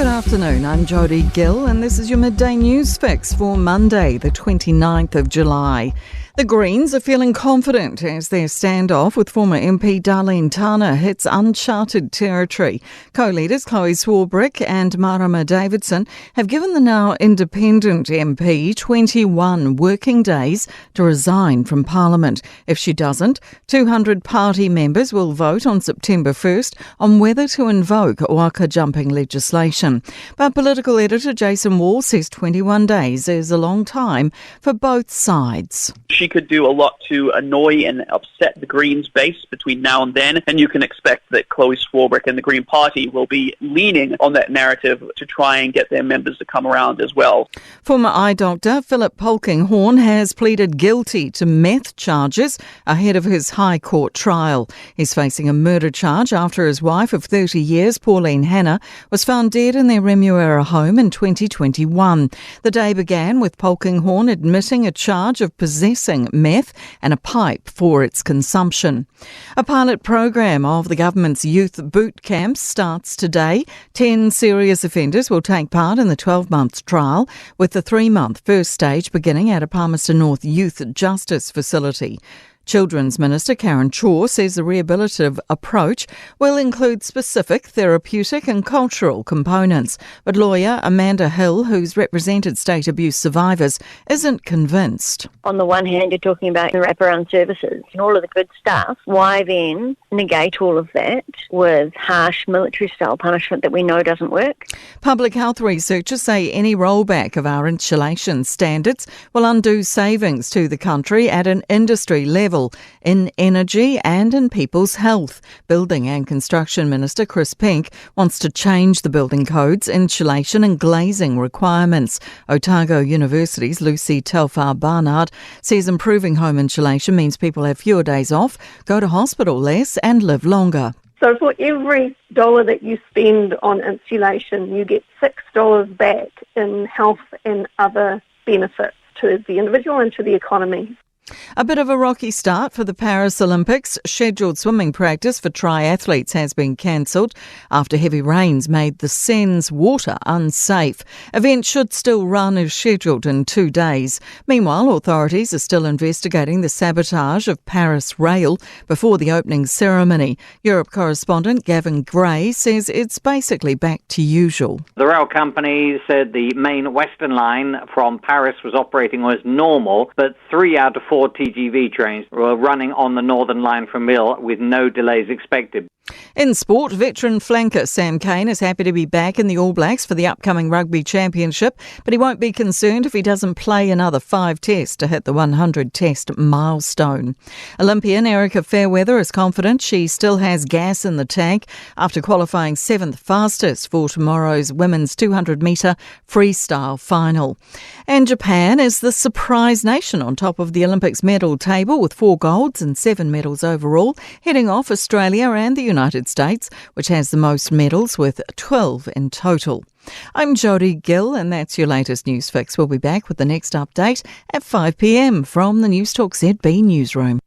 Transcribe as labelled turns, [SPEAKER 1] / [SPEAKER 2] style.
[SPEAKER 1] Good afternoon, I'm Jodie Gill and this is your Midday News Fix for Monday, the 29th of July. The Greens are feeling confident as their standoff with former MP Darlene Tana hits uncharted territory. Co-leaders Chloe Swarbrick and Marama Davidson have given the now independent MP 21 working days to resign from Parliament. If she doesn't, 200 party members will vote on September 1st on whether to invoke waka jumping legislation. But political editor Jason Wall says 21 days is a long time for both sides.
[SPEAKER 2] She could do a lot to annoy and upset the Greens base between now and then, and you can expect that Chloe Swarbrick and the Green Party will be leaning on that narrative to try and get their members to come around as well.
[SPEAKER 1] Former eye doctor Philip Polkinghorne has pleaded guilty to meth charges ahead of his High Court trial. He's facing a murder charge after his wife of 30 years, Pauline Hanna, was found dead in their Remuera home in 2021. The day began with Polkinghorne admitting a charge of possessing meth and a pipe for its consumption. A pilot program of the government's youth boot camps starts today. 10 serious offenders will take part in the 12-month trial, with the 3-month first stage beginning at a Palmerston North Youth Justice facility. Children's Minister Karen Chor says the rehabilitative approach will include specific therapeutic and cultural components. But lawyer Amanda Hill, who's represented state abuse survivors, isn't convinced.
[SPEAKER 3] On the one hand, you're talking about the wraparound services and all of the good stuff. Why then negate all of that with harsh military-style punishment that we know doesn't work?
[SPEAKER 1] Public health researchers say any rollback of our insulation standards will undo savings to the country at an industry level in energy and in people's health. Building and Construction Minister Chris Pink wants to change the building code's insulation and glazing requirements. Otago University's Lucy Telfar Barnard says improving home insulation means people have fewer days off, go to hospital less and live longer.
[SPEAKER 4] So for every dollar that you spend on insulation, you get $6 back in health and other benefits to the individual and to the economy.
[SPEAKER 1] A bit of a rocky start for the Paris Olympics. Scheduled swimming practice for triathletes has been cancelled after heavy rains made the Seine's water unsafe. Events should still run as scheduled in 2 days. Meanwhile, authorities are still investigating the sabotage of Paris Rail before the opening ceremony. Europe correspondent Gavin Gray says it's basically back to usual.
[SPEAKER 5] The rail company said the main Western line from Paris was operating as normal, but 3 out of 4 TGV trains were running on the Northern Line from Lille with no delays expected.
[SPEAKER 1] In sport, veteran flanker Sam Cane is happy to be back in the All Blacks for the upcoming Rugby Championship, but he won't be concerned if he doesn't play another 5 tests to hit the 100-test milestone. Olympian Erica Fairweather is confident she still has gas in the tank after qualifying 7th fastest for tomorrow's women's 200-metre freestyle final. And Japan is the surprise nation on top of the Olympics medal table with 4 golds and 7 medals overall, heading off Australia and the United States, which has the most medals with 12 in total. I'm Jodie Gill and that's your latest news fix. We'll be back with the next update at 5 p.m. from the Newstalk ZB newsroom.